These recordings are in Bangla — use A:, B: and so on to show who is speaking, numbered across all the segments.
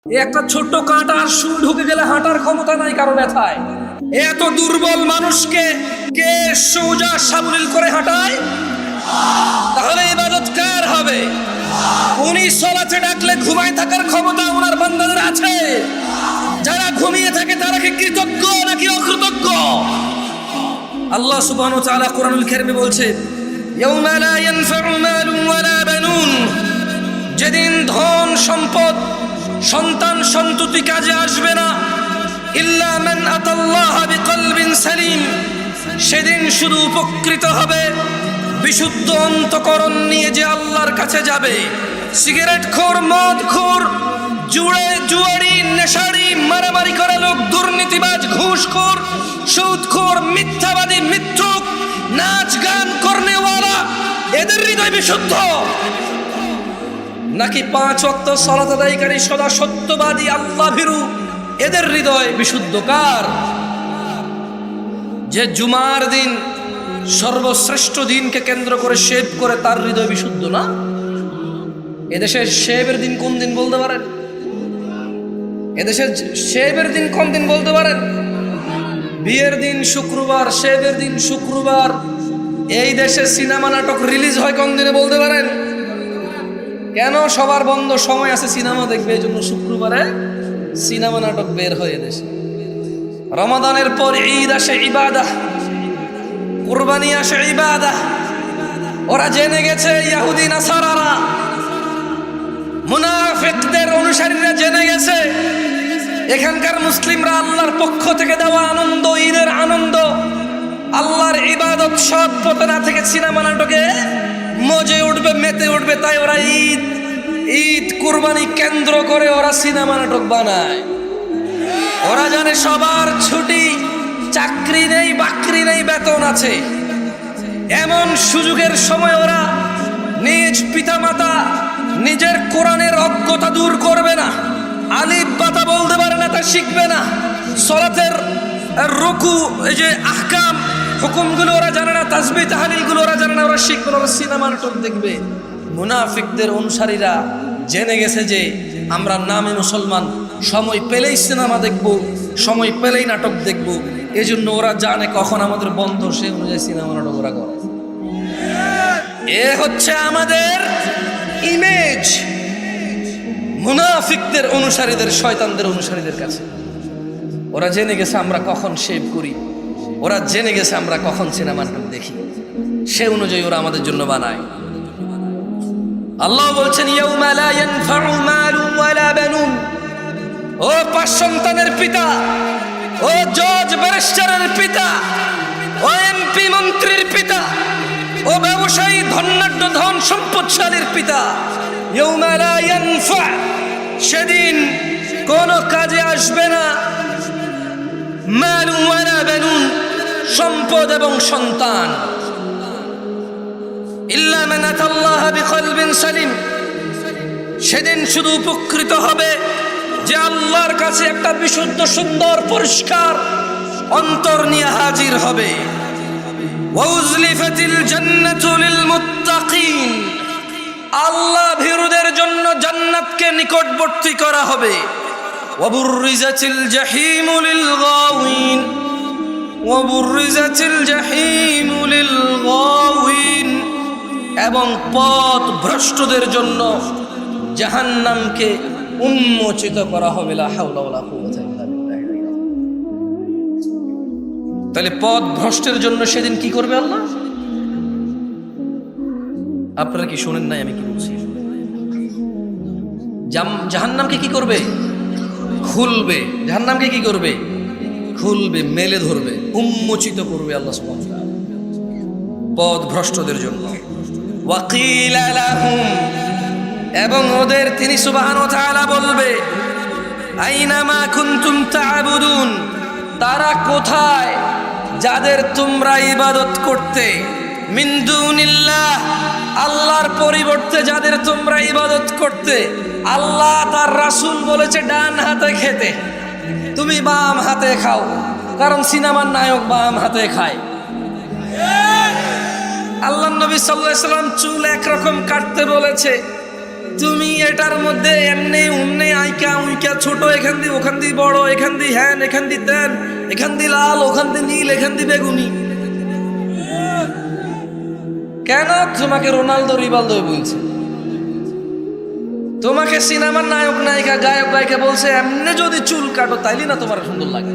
A: একটা ছোট্ট কাঁটার সুই ঢুকে গেলে হাঁটার ক্ষমতা নাই কারো ব্যথায়। এত দুর্বল মানুষকে কে সোজা সাবলীল করে হাঁটায়? তাহলে ইবাদত কার হবে? উনি সালাতে ডাকলে ঘুমায় থাকার ক্ষমতা ওনার বান্দাদের আছে। যারা ঘুমিয়ে থাকে তারা কি কৃতজ্ঞ নাকি অকৃতজ্ঞ? আল্লাহ সুবহানাহু ওয়া তাআলা কোরআনুল কারীমে বলছে, ইয়াউমা লা ইয়ানফাউ মালুন ওয়ালা বানুন, যেদিন ধন সম্পদ সন্তান সন্ততি কাজে আসবে না, ইল্লা মান আতাল্লাহা বিকলবিন সালিম, সেদিন শুধু উপকৃত হবে বিশুদ্ধ অন্তঃকরণ নিয়ে যে আল্লাহর কাছে যাবে। সিগারেটখোর, মদখোর, জুয়ারি, নেশারি, মারামারি করা লোক, দুর্নীতিবাজ, ঘুষখোর, সুদখোর, মিথ্যাবাদী, মিথ্যুক, নাচ গান করনেওয়ালা, এদের হৃদয় বিশুদ্ধ? নাকি 5 ওয়াক্ত সালাত আদায়কারী, সদা সত্যবাদী, আল্লাহ ভীরু, এদের হৃদয় বিশুদ্ধ? কার? যে জুমার দিন সর্বশ্রেষ্ঠ দিনকে কেন্দ্র করে শেভ করে, তার হৃদয় বিশুদ্ধ না? এদেশে শেভের দিন কোন দিন বলতে পারেন? এদেশে শেভের দিন কোন দিন বলতে পারেন? বিয়ের দিন শুক্রবার, শেভের দিন শুক্রবার। এই দেশে সিনেমা নাটক রিলিজ হয় কোন দিনে বলতে পারেন? কেন? সবার বন্ধ সময় আছে সিনেমা দেখবে, এই জন্য শুক্রবারে সিনেমা নাটক বের হয় এদেশে। রমাদানের পর ঈদ আসে, ইবাদাহ, কুরবানি আসে, ইবাদাহ। ওরা জেনে গেছে, ইহুদি নাসারারা, মুনাফিকদের অনুসারীরা জেনে গেছে এখানকার মুসলিমরা আল্লাহর পক্ষ থেকে দেওয়া আনন্দ, ঈদের আনন্দ, আল্লাহর ইবাদত সৎ পথে না থেকে সিনেমা নাটকে মজে উঠবে, মেতে উঠবে। তাই ওরা ঈদ কুরবানি কেন্দ্র করে ওরা সিনেমা নাটক বানায়। ওরা জানে সবার ছুটি, চাকরি নেই, বাকরি নেই, বেতন আছে। এমন সুযোগের সময় ওরা নিজ পিতামাতা নিজের কোরআনের অজ্ঞতা দূর করবে না, আলিফ বাতা বলতে পারে না, তা শিখবে না। সালাতের রুকু, এই যে আহকাম, হুকুমগুলো ওরা জানে না, তাসবিহ তাহলিলগুলো ওরা জানে না, ওরা শিখবে না, ওরা সিনেমা নাটক দেখবে। মুনাফিকদের অনুসারীরা জেনে গেছে যে আমরা নামে মুসলমান, সময় পেলেই সিনেমা দেখব, সময় পেলেই নাটক দেখব। এই জন্য ওরা জানে কখন আমাদের বন্ধ, সে অনুযায়ী সিনেমা নাটক ওরা করে। এ হচ্ছে আমাদের ইমেজ মুনাফিকদের অনুসারীদের, শয়তানদের অনুসারীদের কাছে। ওরা জেনে গেছে আমরা কখন শেভ করি, ওরা জেনে গেছে আমরা কখন সিনেমা নাটক দেখি, সে অনুযায়ী ওরা আমাদের জন্য বানায়। আল্লাহ বলছেন, ইয়াউমা লা ইয়ানফাউ মালুন ওয়ালা বানুন, ও 5 সন্তানের পিতা, ও জজ ব্যারিস্টারের পিতা, ও এমপি মন্ত্রীর পিতা, ও ব্যবসায়ী ধনাঢ্য ধন সম্পদশালীর পিতা, ইয়াউমা লা ইয়ানফা, সেদিন কোন কাজে আসবে না, মালুন ওয়ালা বানুন, সম্পদ এবং সন্তান, ইল্লা মান আতাল্লাহা বিকলবিন সালিম, সেদিন শুধু উপকৃত হবে যে আল্লাহর কাছে একটা বিশুদ্ধ, সুন্দর, পরিষ্কার অন্তর নিয়ে হাজির হবে। ওয়াউজলিফাতিল জান্নাতু লিল মুত্তাকিন, আল্লাহ ভীরুদের জন্য জান্নাতকে নিকটবর্তী করা হবে। ওয়াবুররিজাতিল জাহিমু লিল গাওয়িন, ওয়াবুররিজাতিল জাহিমু লিল গাওয়িন, এবং পথ ভ্রষ্টদের জন্য জাহান্নামকে উন্মোচিত করা হবে। লা হাওলা ওয়ালা কুওয়াতা ইল্লা বিল্লাহ। তাহলে পথ ভ্রষ্টের জন্য সেদিন কি করবে আল্লাহ? আপনারা কি শুনেন নাই আমি কি বলছি? জাহান্নামকে কি করবে? খুলবে। জাহান্নামকে কি করবে? খুলবে, মেলে ধরবে, উন্মোচিত করবে আল্লাহ সুবহানাহু ওয়া তাআলা পথ ভ্রষ্টদের জন্য। ওয়াকিলা লাহুম, এবং ওদের তিনি সুবহানাহু ওয়া তাআলা বলবে, আইনামা কুনতুম তা'বুদুন, তারা কোথায় যাদের তোমরা ইবাদত করতে, মিন দুনিল্লাহ, আল্লাহর পরিবর্তে যাদের তোমরা ইবাদত করতে। আল্লাহ তার রাসূল বলেছে ডান হাতে খেতে, তুমি বাম হাতে খাও, কারণ সিনেমার নায়ক বাম হাতে খায়। আল্লাহ নবী সাল্লাল্লাহু আলাইহি ওয়াসাল্লাম চুল একরকম কাটতে বলেছে, তুমি এটার মধ্যে এমনি উমনি আইকা উইকা ছোট, এখান দিয়ে ওখান দিয়ে বড়, এখান দিয়ে হ্যান, এখান দিয়ে তেন, এখান দিয়ে লাল, ওখান দিয়ে নীল, এখান দিয়ে বেগুনি। কেন তোমাকে রোনালদো রিভালদো বলছে? তোমাকে সিনেমার নায়ক নায়িকা গায়ক গায়িকা বলছে এমনি যদি চুল কাটো তাইলে না তোমার সুন্দর লাগে।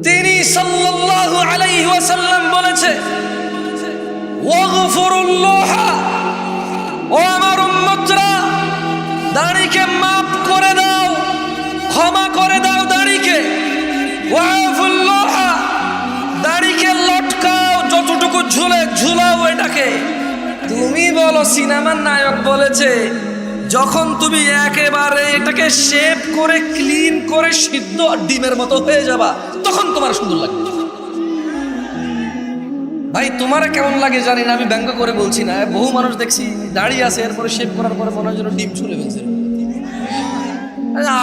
A: তিনি সাল্লাল্লাহু আলাইহি ওয়াসাল্লাম বলেছে ওয়াগফিরুল্লাহ, ও আমার উম্মতরা, দাড়িকে মাফ করে দাও, ক্ষমা করে দাও দাড়িকে। ওয়াফুল্লাহ, দাড়িকে লটকাও, যতটুকু ঝুলে ঝুলাও এটাকে। তুমি বলো সিনেমার নায়ক বলেছে যখন তুমি একেবারে এটাকে শেপ করে ক্লিন করে সিদ্ধ ডিমের মতো হয়ে যাবা তখন তোমার সুন্দর লাগবে। ভাই তোমার কেমন লাগে জানি না, আমি ব্যঙ্গ করে বলছি না। বহু মানুষ দেখছি দাঁড়িয়ে আছে, এরপরে শেপ করার পরে মনে হয় যেন ডিম ছুলে ফেলছে,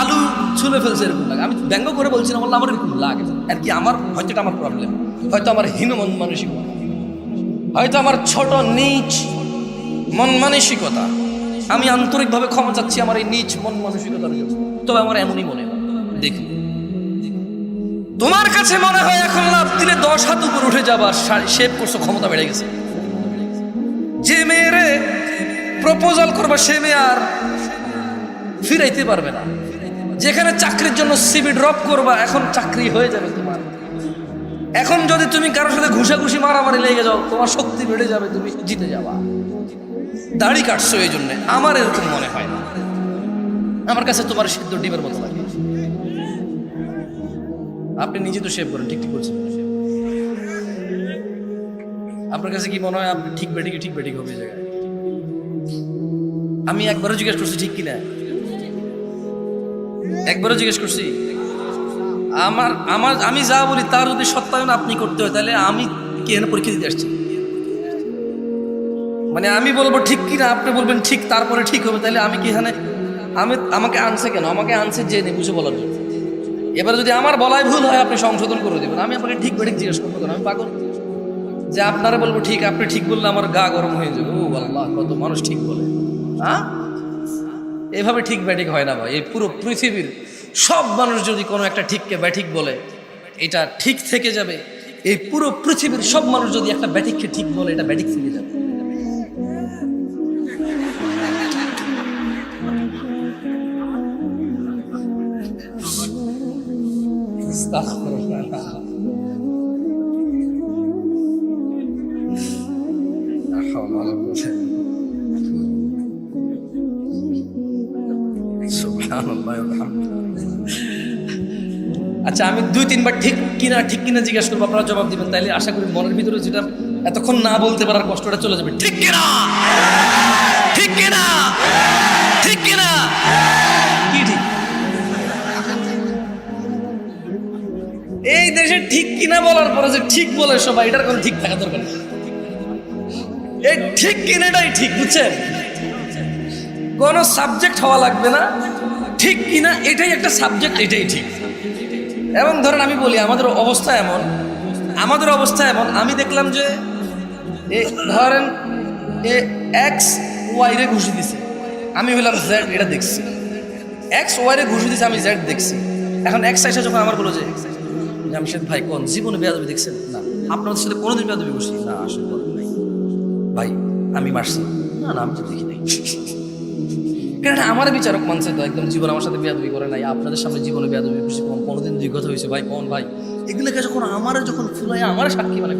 A: আলু ছুলে ফেলছে, এরকম লাগে। আমি ব্যঙ্গ করে বলছি না, বললাম আমার এরকম লাগে আর কি। আমার হয়তো এটা আমার প্রবলেম, হয়তো আমার হীন মন মানসিকতা, হয়তো আমার ছোট নিচ মন মানসিকতা। আমি আন্তরিকভাবে ক্ষমা চাচ্ছি আমার এই নিচ মন মানসিকতার জন্য, তবে আমার এমনই মনে হয়। দেখি তোমার কাছে মনে হয় এখন লাভ দিলে 10 হাত উপর উঠে যাবার, শেপ করছো, ক্ষমতা বেড়ে গেছে। যে মেয়েরে প্রপোজাল করবা সে মেয়ে আর ফিরাইতে পারবে না। যেখানে চাকরির জন্য সিভি ড্রপ করবা এখন চাকরি হয়ে যাবে তোমার। এখন যদি তুমি কারোর সাথে ঘুষাঘুষি মারামারি লেগে যাও তোমার শক্তি বেড়ে যাবে, তুমি জিতে যাবা। দাড়ি কাটছো এই জন্য, আমার এরকম মনে হয় না। আমার কাছে তোমার সিদ্ধ ডিমের মতো লাগে। আপনি নিজে তো শেভ করেন, ঠিক ঠিক করছেন। আপনার কাছে কি মনে হয় আপনি ঠিক বেটিক হবে এই জায়গায়? আমি একবারও জিজ্ঞেস করছি ঠিক কিনা, একবারও জিজ্ঞেস করছি। আমি যা বলি তার যদি সত্যায়ন আপনি করতে হয় তাহলে আমি কি এখানে পরীক্ষা দিতে আসছি? মানে আমি বলবো ঠিক কিনা, আপনি বলবেন ঠিক, তারপরে ঠিক হবে, তাহলে আমি কি এখানে আমাকে আনছে কেন? আমাকে আনছে জেনে বুঝে বলার জন্য। এবার যদি আমার বলাই ভুল হয় আপনি সংশোধন করে দেবেন। আমি আপনাকে ঠিক বেঠিক জিজ্ঞেস করবো কেন? আমি পাগল যে আপনারা বলবো ঠিক, আপনি ঠিক বললে আমার গা গরম হয়ে যাবে। ও আল্লাহ, কত মানুষ ঠিক বলে। হ্যাঁ, এভাবে ঠিক ব্যাঠিক হয় না ভাই। এই পুরো পৃথিবীর সব মানুষ যদি কোনো একটা ঠিককে ব্যাঠিক বলে এটা ঠিক থেকে যাবে। এই পুরো পৃথিবীর সব মানুষ যদি একটা ব্যাঠিককে ঠিক বলে এটা ব্যাঠিক থেকে যাবে। আচ্ছা, আমি 2-3 বার ঠিক কিনা জিজ্ঞাসা করবো, আপনারা জবাব দিবেন। তাইলে আশা করি মনের ভিতরে যেটা এতক্ষণ না বলতে পারার কষ্টটা চলে যাবে। ঠিক কিনা, ঠিক কিনা, ঠিক কিনা, কি ঠিক? এই দেশে ঠিক কিনা বলার পরে যে ঠিক বলে সবাই, এটার কোনো ঠিক থাকা দরকার নেই। এই ঠিক কিনাটাই ঠিক, বুঝছেন? কোন সাবজেক্ট হওয়া লাগবে না, ঠিক কিনা এটাই একটা সাবজেক্ট, এটাই ঠিক। এবং ধরেন আমি বলি আমাদের অবস্থা এমন, আমি দেখলাম যে ধরেন এক্স ওয়াই রে ঘুষি দিছে, আমি হইলাম জেড, এটা দেখছি। এক্স ওয়াই রে ঘুষি দিছে, আমি জেড দেখছি। এখন এক্স আইসা যখন আমার বলো যে জামশেদ ভাই কোন জীবনে বেয়াদবি দেখছেন? না। আপনাদের সাথে কোনোদিন বেয়াদবি করছি না? আসলে নাই। ভাই আমি মারছি? না, আমি তো দেখি নাই। কেন আমার বিচারক মানছে তো একদম জীবন আমার সাথে বেয়াদবি করে নাই। আপনাদের সামনে জীবনে বেয়াদবি করছি কোনোদিন কথা হয়েছে? ভাই কোন ভাই এগুলোকে যখন যখন ফুলাই আমার সাক্ষী মানে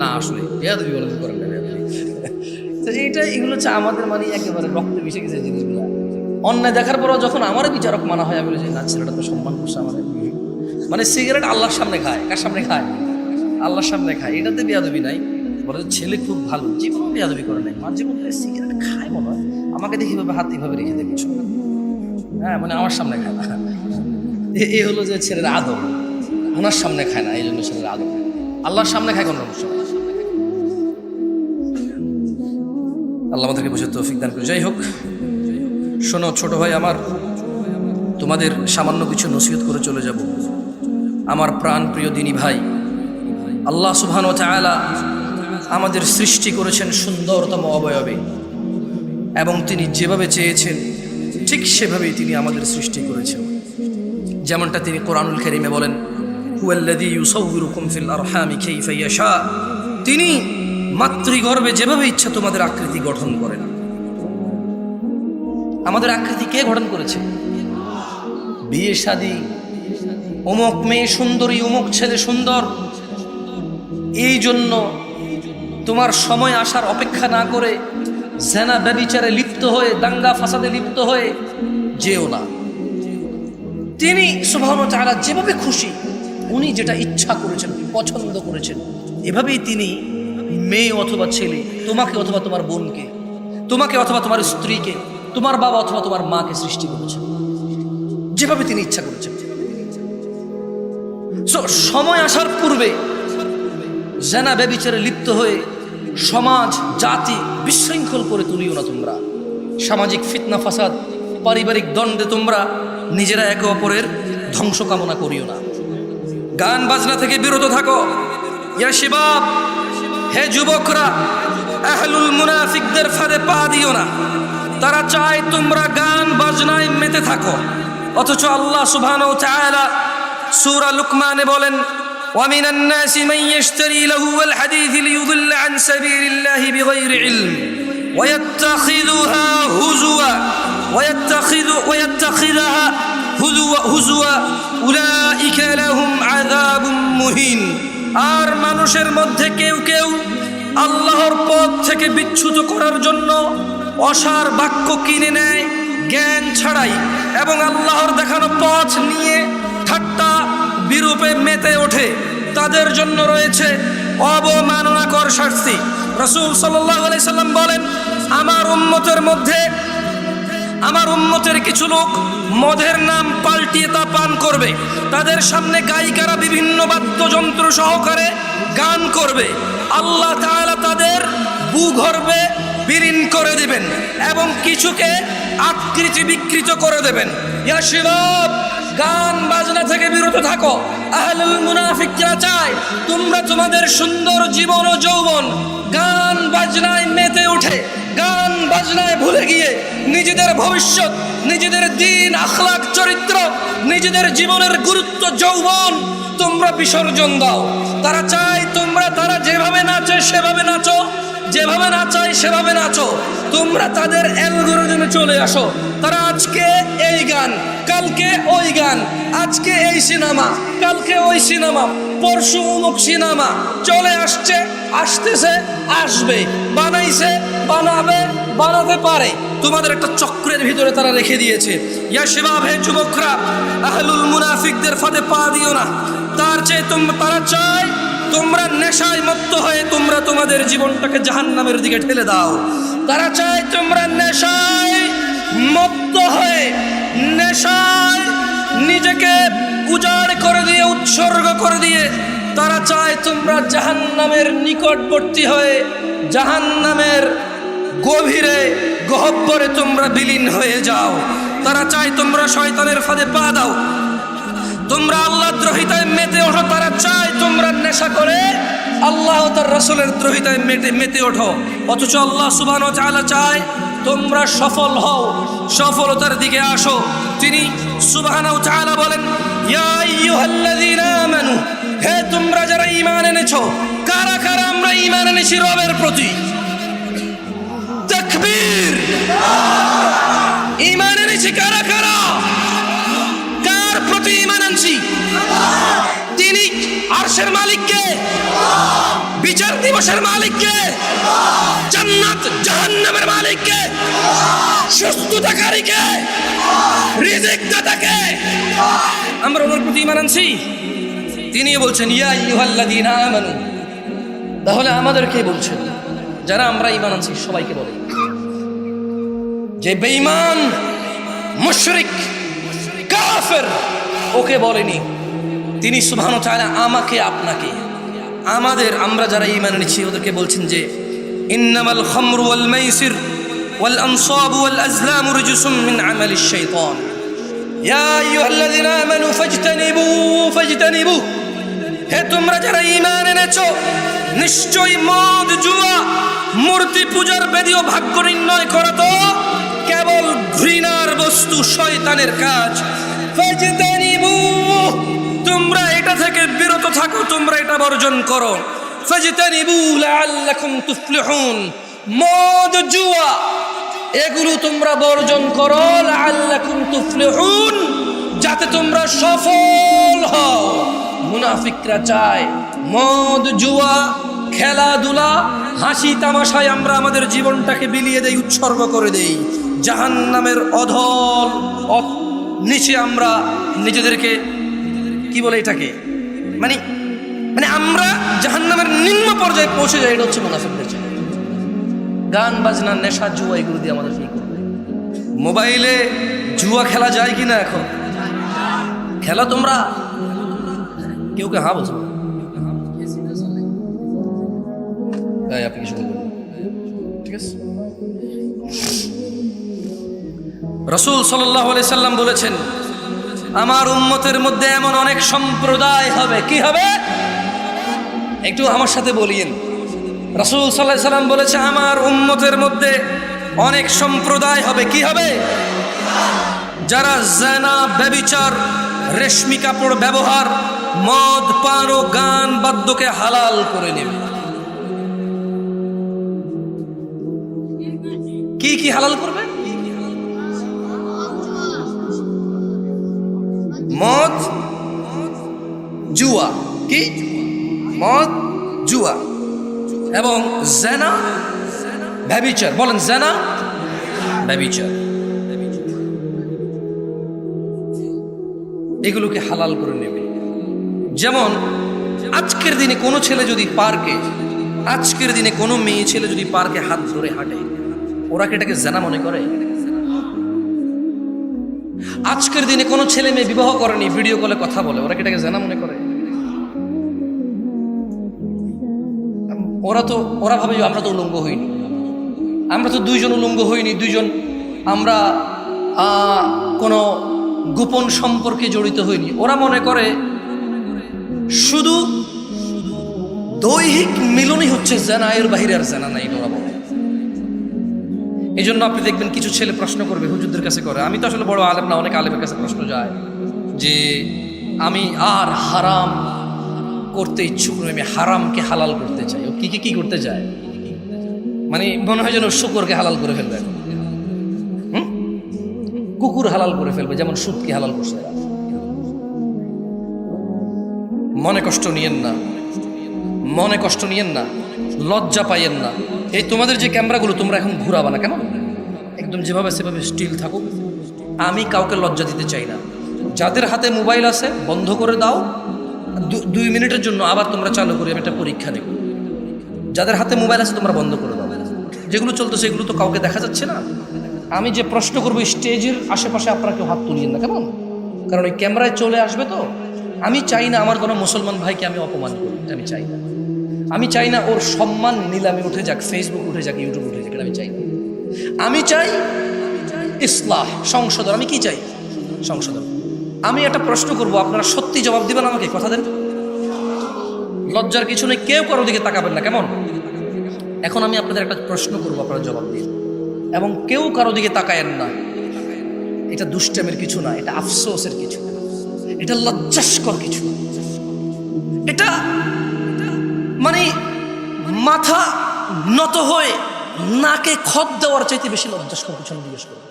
A: না আসলে বেয়াদবি কোনোদিন করেন না। তো এগুলো হচ্ছে আমাদের মানে একেবারে রক্তে মিশে গেছে জিনিসগুলো। অন্যায় দেখার পরও যখন আমার বিচারক মানা হয়, আমি বলি যে না, ছেলেটা তো সম্মান করছে আমাদের। মানে সিগারেট আল্লাহর সামনে খায়, কার সামনে খায়? আল্লাহর সামনে খায়, এটাতে বেয়াদবি নাই। বলে ছেলে খুব ভালো, জীবন বেয়াদবি করে নাই, মাঝে মধ্যে সিগারেট খায় মনে হয়, আমাকে দেখি ভাবে হাত এইভাবে রেখে দেবে। হ্যাঁ, মানে আমার সামনে খায় না। এই হলো যে ছেলের আদর, ওনার সামনে খায় না, এই জন্য ছেলের আদর। আল্লাহর সামনে খায় কোন সমস্যা? আল্লাহ আমাদেরকে বুঝে তৌফিক দান করে। যাই হোক, শোনো ছোট ভাই আমার, তোমাদের সামান্য কিছু নসিহত করে চলে যাব। আমার প্রাণ প্রিয় দিনী ভাই, আল্লাহ সুবহানাহু ওয়া তাআলা আমাদের সৃষ্টি করেছেন সুন্দরতম অবয়বে। এবং তিনি যেভাবে চেয়েছেন ঠিক সেভাবেই তিনি আমাদের সৃষ্টি করেছেন। যেমনটা তিনি কোরআনুল কারীমে বলেন, হুয়াল্লাযী ইউসাউবিরুকুম ফিল আরহামি কাইফা ইয়াশা, তিনি মাতৃগর্ভে যেভাবে ইচ্ছা তোমাদের আকৃতি গঠন করেন। আমাদের আকৃতি কে গঠন করেছে? বিয়ে শাদী, অমুক মেয়ে সুন্দরী, অমুক ছেলে সুন্দর, এই জন্য তোমার সময় আসার অপেক্ষা না করে জেনা ব্যভিচারে লিপ্ত হয়ে, দাঙ্গা ফাসাদে লিপ্ত হয়ে যেও না। তিনি সুবহানাহু ওয়া তাআলা যেভাবে খুশি, উনি যেটা ইচ্ছা করেছেন, পছন্দ করেছেন, এভাবেই তিনি মেয়ে অথবা ছেলে, তোমাকে অথবা তোমার বোনকে, তোমাকে অথবা তোমার স্ত্রীকে, তোমার বাবা অথবা তোমার মাকে সৃষ্টি করেছেন, যেভাবে তিনি ইচ্ছা করেছেন। সময় আসার পূর্বে জেনা ব্যভিচারে লিপ্ত হয়ে সমাজ জাতি বিশৃঙ্খল করে তুলিও না তোমরা। সামাজিক ফিতনা ফাসাদ, পারিবারিক দ্বন্দ্বে তোমরা নিজেরা একে অপরের ধ্বংস কামনা করিও না। গান বাজনা থেকে বিরত থাকো। ইয়া শিবাব, হে যুবকরা, আহলুল মুনাফিকদের ফাঁদে পা দিও না। তারা চায় তোমরা গান বাজনায় মেতে থাকো, অথচ আল্লাহ সুবহানাহু ওয়া তাআলা সূরা লুকমানে বলেন, ومن الناس من يشتري لهو الحديث ليضل عن سبيل الله بغير علم ويتخذها هزوا أولئك لهم عذاب مهين। আর মানুষের মধ্যে কেউ কেউ আল্লাহর পথ থেকে বিচ্যুত করার জন্য অসার বাক্য কিনে নেয় জ্ঞান ছাড়াই, এবং আল্লাহর দেখানো পথ নিয়ে ঠাট্টা বিরূপে মেতে ওঠে। তাদের জন্য রয়েছে অবমাননাকর শাস্তি। রাসূল সাল্লাল্লাহু আলাইহি সাল্লাম বলেন, আমার উম্মতের কিছু লোক মদের নাম পাল্টিয়ে তা পান করবে। তাদের সামনে গায়িকারা বিভিন্ন বাদ্যযন্ত্র সহকারে গান করবে। আল্লাহ তাআলা তাদের ভূগর্ভে বিলীন করে দেবেন এবং কিছুকে আকৃতি বিকৃত করে দেবেন। ইয়া শিবাব, গান বাজনা থেকে বিরত থাকো। আহলুল মুনাফিকরা চায় তোমরা তোমাদের সুন্দর জীবন ও যৌবন গান বাজনায় মেতে উঠে, গান বাজনায় ভুলে গিয়ে নিজেদের ভবিষ্যৎ, নিজেদের দিন, আখলাক, চরিত্র, নিজেদের জীবনের গুরুত্ব, যৌবন তোমরা বিসর্জন দাও। তারা চায় তোমরা, তারা যেভাবে নাচে সেভাবে নাচো, যেভাবে নাচায় সেভাবে নাচো। তোমরা তাদের অ্যালগরিদমে চলে আসো। তারা আজকে এই গান, কালকে ওই গান, আজকে এই সিনেমা, কালকে ওই সিনেমা, পরশু অমুক সিনেমা চলে আসছে, আসতেছে, আসবে, বানাইছে, বানাবে, বানাতে পারে। তোমাদের একটা চক্রের ভিতরে তারা রেখে দিয়েছে। ইয়া শিবাব, হে যুবকরা, আহলুল মুনাফিকদের ফাঁদে পা দিও না। তার চেয়ে তারা চায় তোমরা নেশায় মত্ত হয়ে তোমরা তোমাদের জীবনটাকে জাহান্নামের দিকে ঠেলে দাও। তারা চায় তোমরা নেশায় মত্ত হয়ে, নেশায় নিজেকে উজাড় করে দিয়ে, উৎসর্গ করে দিয়ে তারা চায় তোমরা জাহান্নামের নিকটবর্তী হয়ে, জাহান্নামের গভীরে গহ্বরে তোমরা বিলীন হয়ে যাও। তারা চায় তোমরা শয়তানের ফাঁদে পা দাও, তোমরা আল্লাহ দ্রোহিতায় মেতে ওঠো। তারা চায় তোমরা নেশা করে আল্লাহ ও তার রাসূলের দ্রোহিতায় মেতে ওঠো। অথচ আল্লাহ সুবহানাহু ওয়া তাআলা চায় তোমরা সফল হও, সফলতার দিকে আসো। তিনি সুবহানাহু ওয়া তাআলা বলেন, ইয়া আইয়ুহাল্লাযীনা আমানু, হে তোমরা যারা ঈমান এনেছো। কারা কারা আমরা ঈমান এনেছি রবের প্রতি? তাকবীর! ঈমান এনেছি কারা কারা? কার প্রতি ঈমান আনছি? তিনি আরশের মালিক কে? বিচার দিবসের মালিক কে? জান্নাত জাহান্নামের মালিক কে? সুস্থতাকারী কে? রিজিক দাতা কে? আমরা ওনার প্রতি ঈমান আনছি। তিনি বলছেন, ইয়া আইয়ুহাল্লাযীনা আমানু। তাহলে আমাদেরকে বলছেন, যারা আমরা ঈমান আনছি সবাইকে বলে। যে বেঈমান, মুশরিক, কাফের, ওকে বলেনি। তিনি সুবহানাহু ওয়া তাআলা আমাকে, আপনাকে, আমাদের, আমরা যারা ঈমান এনেছি ওদেরকে বলছেন যে ইন্নামাল খামরু ওয়াল মাইসির ওয়াল আনসাবু ওয়াল আজলামু রিজসুম মিন আমালিশ শাইতান ইয়া আইয়ুহাল্লাযীনা আমানু ফাজতানিবু। হে তোমরা যারা ঈমান এনেছো, নিশ্চয়ই মদ, জুয়া, মূর্তি পূজার বেদীয় ভাগ্য নির্ণয় করা তো কেবল ঘৃণার বস্তু, শয়তানের কাজ। ফাজতানিবু, তোমরা এটা থেকে বিরত থাকো, তোমরা এটা বর্জন করো। ফাজতানিবু লাআল্লাকুম তুফলিহুন, মদ জুয়া এগুলো তোমরা বর্জন করো। লাআল্লাকুম তুফলিহুন, যাতে তোমরা সফল হও। মুনাফিকরা চায় মদ জুয়া, খেলাধুলা, হাসি তামাশায় আমরা আমাদের জীবনটাকে বিলিয়ে দেই, উৎসর্গ করে দেই। জাহান্নামের অধল নিচে আমরা নিজেদেরকে কি বলে এটাকে, মানে মানে আমরা জাহান্নামের নিম্ন পর্যায়ে পৌঁছে যাই। এটা হচ্ছে মুনাফিকদের চাই। গান বাজনা, নেশা, জুয়া এগুলো দিয়ে আমাদের কি করবে? মোবাইলে জুয়া খেলা যায় কিনা? এখন খেলা তোমরা কেউ কে হ্যাঁ বলছো? আপনি কিছু বলবেন? ঠিক আছে। রাসূল সাল্লাল্লাহু আলাইহি সাল্লাম বলেছেন, আমার উম্মতের মধ্যে এমন অনেক সম্প্রদায় হবে। কি হবে? একটু আমার সাথে বলিয়েন। রাসূল সাল্লাল্লাহু আলাইহি সাল্লাম বলেছে, আমার উম্মতের মধ্যে অনেক সম্প্রদায় হবে। কি হবে? যারা জিনা, ব্যভিচার, রেশমি কাপড় ব্যবহার, মদ পান ও গান বাদ্যকে হালাল করে নেবে। কি কি হালাল করবে? মদ, জুয়া। কি? মদ, জুয়া এবং জিনা, ব্যভিচার। বলেন, জিনা, ব্যভিচার, এগুলোকে হালাল করে নেবে। যেমন আজকের দিনে কোনো ছেলে যদি পার্কে, আজকের দিনে কোনো মেয়ে ছেলে যদি পার্কে হাত ধরে হাঁটে, ওরা কি এটাকে জিনা মনে করে? আজকের দিনে কোনো ছেলে মেয়ে বিবাহ করেনি, ভিডিও কলে কথা বলে, ওরা কি এটাকে জিনা মনে করে? ওরা ভাবে আমরা তো উলঙ্গ হইনি, আমরা তো দুইজন উলঙ্গ হইনি, দুইজন আমরা কোনো গোপন সম্পর্কে জড়িত হইনি। ওরা মনে করে শুধু দৈহিক মিলনই হচ্ছে জিনা, এর বাহিরে আর জিনা নাই। ওরা বলে। এই জন্য আপনি দেখবেন কিছু ছেলে প্রশ্ন করবে, হুজুরদের কাছে করে। আমি তো আসলে বড় আলেম না, অনেক আলেমের কাছে প্রশ্ন যায় যে আমি আর হারাম করতে ইচ্ছুক নই, আমি হারামকে হালাল করতে চাই। ও কি করতে চায়? মানে মনে হয় যেন শুকরকে হালাল করে ফেলবে, কুকুর হালাল করে ফেলবে, যেমন সুদকে হালাল করছে। মনে কষ্ট নিয়েন না, মনে কষ্ট নিয়েন না, লজ্জা পাইয়েন না। এই তোমাদের যে ক্যামেরাগুলো তোমরা এখন ঘুরাবা না, কেমন? একদম যেভাবে সেভাবে স্টিল থাকুক। আমি কাউকে লজ্জা দিতে চাই না। যাদের হাতে মোবাইল আছে বন্ধ করে দাও, 2 মিনিটের জন্য আবার তোমরা চালু করে আমি একটা পরীক্ষা নেব। যাদের হাতে মোবাইল আছে তোমরা বন্ধ করে দাও। যেগুলো চলতেছে এগুলো তো কাউকে দেখা যাচ্ছে না। আমি যে প্রশ্ন করবো, স্টেজের আশেপাশে আপনারা কেউ হাত তুলিয়েন না, কেমন? কারণ ওই ক্যামেরায় চলে আসবে তো। আমি চাই না আমার কোনো মুসলমান ভাইকে আমি অপমান করি, আমি চাই না। আমি চাই না ওর সম্মান নিলামে উঠে যাক, ফেসবুক উঠে যাক, ইউটিউব উঠে যাক, আমি চাই না। আমি চাই ইসলাহ, সংশোধন। আমি কি চাই? সংশোধন। আমি একটা প্রশ্ন করব, আপনারা সত্যি জবাব দিবেন আমাকে, কথা দেন। লজ্জার কিছু নেই, কেউ কারো দিকে তাকাবেন না, কেমন? এখন আমি আপনাদের একটা প্রশ্ন করব, আপনারা জবাব দিন, এবং কেউ কারো দিকে তাকায়েন না। এটা দুষ্টামের কিছু না, এটা আফসোসের কিছু, এটা লজ্জাস্কর কিছু। এটা মানে মাথা নত হয়ে নাকে খত দেওয়ার চাইতে বেশি লজ্জাস্কর কিছু আমি জিজ্ঞেস করবো।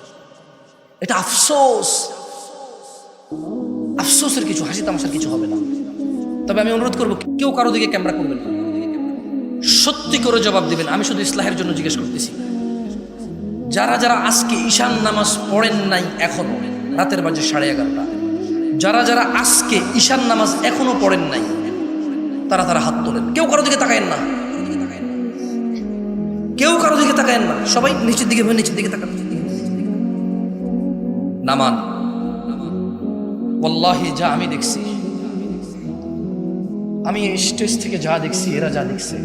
A: এটা আফসোস, আফসোসের কিছু, হাসি তামাশার কিছু হবে না। তবে আমি অনুরোধ করবো, কেউ কারো দিকে ক্যামেরা করবেন না, সত্যি করে জবাব দিবেন। আমি শুধু ইসলাহের জন্য জিজ্ঞেস করতেছি। যারা যারা আজকে ঈশান নামাজ পড়েন নাই এখনো, রাতের বাজে 11:30, যারা যারা আজকে ঈশান নামাজ এখনো পড়েন নাই, তারা হাত তোলেন। কেউ কারো দিকে তাকায়েন না, কেউ কারো দিকে তাকায়েন না, সবাই নিচের দিকে, নিচের দিকে তাকান। নামান। ওয়াল্লাহি যা আমি দেখছি, আমি স্টেজ থেকে যা দেখছি, এরা যা দেখছে,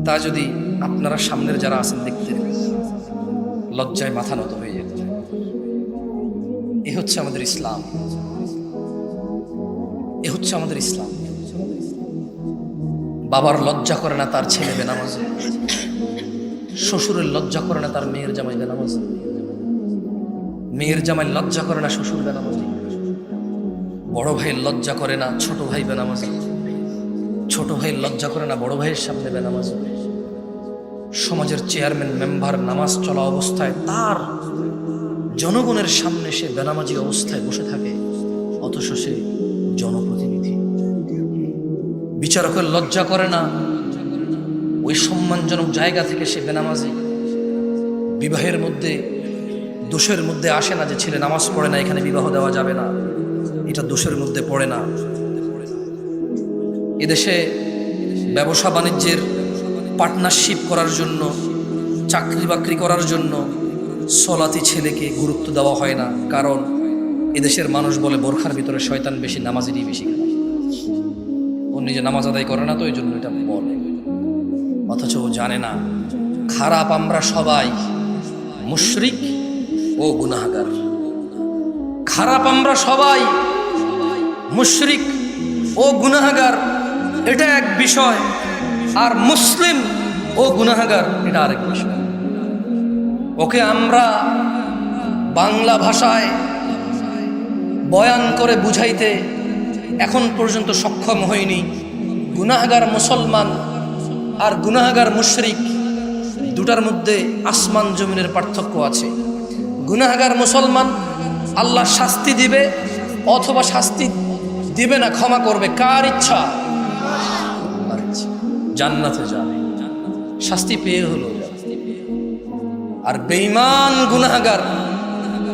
A: তা যদি আপনারা সামনের যারা আছেন দেখতে, লজ্জায় মাথা নত হয়ে যেত। এ হচ্ছে আমাদের ইসলাম, এ হচ্ছে আমাদের ইসলাম। বাবার লজ্জা করে না তার ছেলে বেনামাজি, শ্বশুরের লজ্জা করে না তার মেয়ের জামাই বেনামাজি, মেয়ের জামাই লজ্জা করে না শ্বশুর বেনামাজি, বড় ভাইয়ের লজ্জা করে না ছোট ভাই বেনামাজি, ছোট ভাইয়ের লজ্জা করে না বড় ভাইয়ের সামনে বেনামাজি। সমাজের চেয়ারম্যান মেম্বার নামাজ চলা অবস্থায় তার জনগণের সামনে সে বেনামাজি অবস্থায় বসে থাকে, অথচ সে জনপ্রতিনিধি। বিচারকের লজ্জা করে না ওই সম্মানজনক জায়গা থেকে সে বেনামাজি। বিবাহের মধ্যে দোষের মধ্যে আসে না যে ছেলে নামাজ পড়ে না, এখানে বিবাহ দেওয়া যাবে না, এটা দোষের মধ্যে পড়ে না। এদেশে ব্যবসা বাণিজ্যের পার্টনারশিপ করার জন্য, চাকরি বাকরি করার জন্য সলাতি ছেলেকে গুরুত্ব দেওয়া হয় না, কারণ এদেশের মানুষ বলে বোরখার ভিতরে শয়তান বেশি, নামাজেরই বেশি। ও নিজে নামাজ আদায় করে না, তো এই জন্য এটা বলে, অথচ ও জানে না খারাপ আমরা সবাই মুশরিক ও গুনাহগার। খারাপ আমরা সবাই মুশরিক ও গুনাহগার, এটা এক বিষয়, আর মুসলিম ও গুনাহগার এটা আরেক বিষয়। ওকে আমরা বাংলা ভাষায় বয়ান করে বুঝাইতে এখন পর্যন্ত সক্ষম হয়নি। গুনাহগার মুসলমান আর গুনাহগার মুশরিক দুটার মধ্যে আসমান জমিনের পার্থক্য আছে। গুনাহগার মুসলমান আল্লাহ শাস্তি দিবে অথবা শাস্তি দিবে না, ক্ষমা করবে, কার ইচ্ছা? জান্নাতে যাবে, শাস্তি পেয়ে হলো। আর বেঈমান গুনাহগার,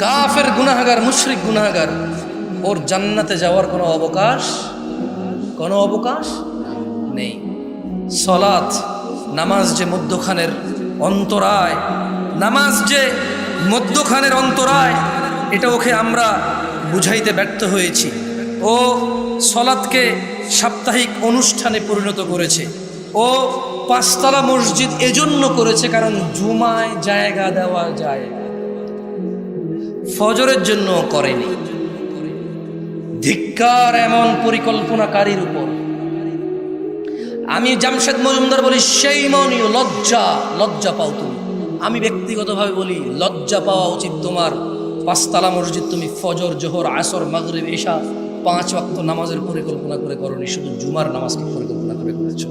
A: কাফের গুনাহগার, মুশরিক গুনাহগার, ওর জান্নাতে যাওয়ার কোনো অবকাশ নেই। সলাত, নামাজ যে মধ্যখানের অন্তরায়, নামাজ যে মধ্যখানের অন্তরায়, এটা ওকে আমরা বুঝাইতে ব্যর্থ হয়েছি। ও সলাতকে সাপ্তাহিক অনুষ্ঠানে পরিণত করেছে। ও পাঁচতলা মসজিদ এজন্য করেছে কারণ জুমায় জায়গা দেওয়া যায়, ফজরের জন্য করেনি। ধিক্কার এমন পরিকল্পনাকারীর উপর। আমি জামশেদ মজুমদার বলি, সেই মনীয় লজ্জা পাও তুমি। আমি ব্যক্তিগতভাবে বলি, লজ্জা পাওয়া উচিত তোমার। পাঁচতলা মসজিদ তুমি ফজর, জোহর, আসর, মাগরিব, ইশা 5 ওয়াক্ত নামাজের পরিকল্পনা করে করনি, শুধু জুমার নামাজকে পরিকল্পনা করে করেছো।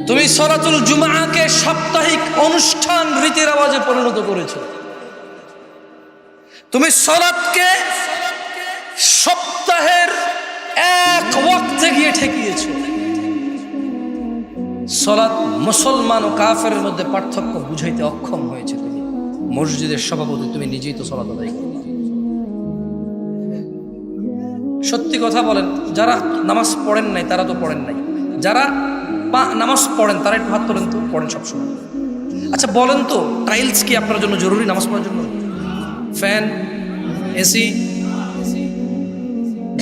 A: তুমি সলাতুল জুমাকে সাপ্তাহিক অনুষ্ঠান রীতির আওয়াজে পরিণত করেছো। তুমি সলাতকে সপ্তাহের এক ওয়াক্তে গিয়ে ঠেকিয়েছো। সলাত মুসলমান ও কাফের মধ্যে পার্থক্য বুঝাইতে অক্ষম হয়েছে তুমি। মসজিদের সভাপতি, তুমি নিজেই তো সলাত আদায় করো। সত্যি কথা বলেন, যারা নামাজ পড়েন নাই তারা তো পড়েন নাই, যারা নামাজ পড়েন তারা একটু হাত তোলেন তো, পড়েন সবসময়। আচ্ছা বলেন তো, টাইলস কি আপনার জন্য জরুরি নামাজ পড়ার জন্য? Fan, AC?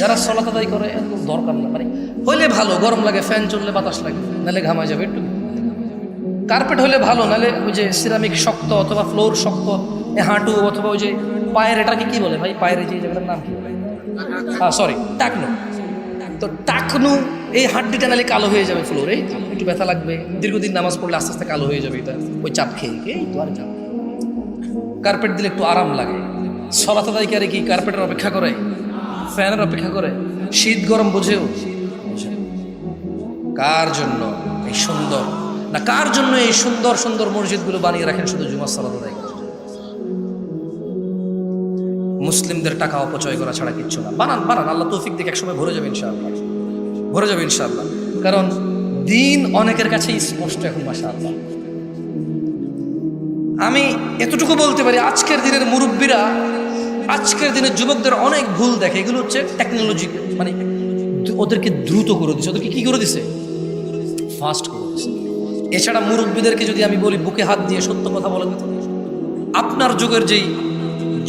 A: যারা সলাত আদায় করে একদম দরকার না, মানে হইলে ভালো, গরম লাগে, ফ্যান চললে বাতাস লাগে, নাহলে ঘামায় যাবে একটু। কার্পেট হলে ভালো, নাহলে ওই যে সিরামিক শক্ত অথবা ফ্লোর শক্ত, হাঁটু অথবা ওই যে পায়ের, এটাকে কি বলে ভাই, পায়ের যে জায়গাটার নাম কি বলে? সরি, টাকনু। তো টাকনু, এই হাড্ডিটা নাহলে কালো হয়ে যাবে ফ্লোরে, একটু ব্যথা লাগবে, দীর্ঘদিন নামাজ পড়লে আস্তে আস্তে কালো হয়ে যাবে এটা, ওই চাপ খেয়ে তো আর চাপ। কার্পেট দিলে একটু আরাম লাগে। সলাত আদায়কারী কি কার্পেটের অপেক্ষা করে? ফ্যানের অপেক্ষা করে? শীত গরম বোঝেও? কার জন্য এই সুন্দর না, কার জন্য এই সুন্দর সুন্দর মসজিদগুলো বানিয়ে রাখেন? শুধু জুমার সালাত আদায় করার জন্য। মুসলিমদের টাকা অপচয় করা ছাড়া কিচ্ছু না। বানান, আল্লাহ তৌফিক দিকে একসময় ভরে যাবে ইনশাআল্লাহ, কারণ দিন অনেকের কাছেই স্পষ্ট এখন, মাশাআল্লাহ। আমি এতটুকু বলতে পারি, আজকের দিনের মুরব্বীরা, আজকের দিনের যুবকদের অনেক ভুল দেখে। এগুলো হচ্ছে টেকনোলজি, মানে ওদেরকে দ্রুত করে দিচ্ছে, ওদেরকে কি করে দিছে? ফাস্ট করে দিছে। এছাড়া মুরব্বীদেরকে যদি আমি বলি, বুকে হাত দিয়ে সত্য কথা বলেন তো, আপনার যুগের যেই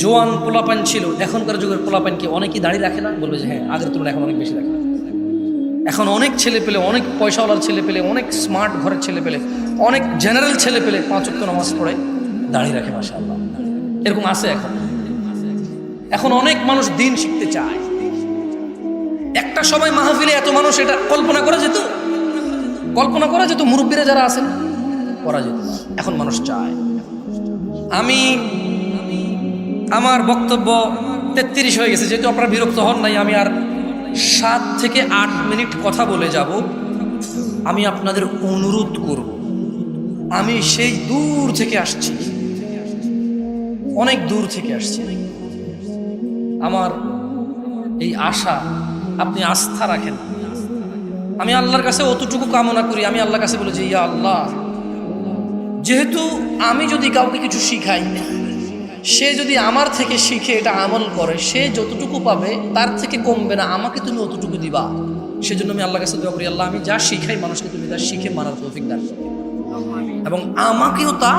A: জোয়ান পোলাপান ছিল, এখনকার যুগের পোলাপান কি অনেকেই দাড়ি রাখে না? বলবে যে হ্যাঁ, আগের তুলনায় এখন অনেক বেশি রাখে। এখন অনেক ছেলে পেলে, অনেক পয়সাওয়ালার ছেলে পেলে, অনেক স্মার্ট ঘরের ছেলে পেলে, অনেক জেনারেল ছেলে পেলে 5 ওয়াক্ত নামাজ পড়ে, দাড়ি রাখে, মাশাআল্লাহ। এরকম আছে এখন অনেক মানুষ দিন শিখতে চায়। একটা সময় মাহফিলে এত মানুষ এটা কল্পনা করা যেত? কল্পনা করা যেত, মুরব্বীরা যারা আছেন করা যেত, এখন মানুষ চায়। আমি আমার বক্তব্য 33 হয়ে গেছে, যেহেতু আপনারা বিরক্ত হন নাই, আমি আর 7 থেকে 8 মিনিট কথা বলে যাব। আমি আপনাদের অনুরোধ করব, আমি সেই দূর থেকে আসছি, অনেক দূর থেকে আসছি। আমার এই আশা আপনি আস্থা রাখেন। আমি আল্লাহর কাছে অতটুকু কামনা করি, আমি আল্লাহর কাছে বলি যে ইয়া আল্লাহ, যেহেতু আমি যদি কাউকে কিছু শিখাই, সে যদি আমার থেকে শিখে এটা আমল করে, সে যতটুকু পাবে তার থেকে কমবে না, আমাকে তুমি অতটুকু দিবা। সেজন্য আমি আল্লাহর কাছে দোয়া করি, আল্লাহ আমি যা শিখাই মানুষকে তুমি তা শিখে মানার তৌফিক দান করো, এবং আমাকেও তা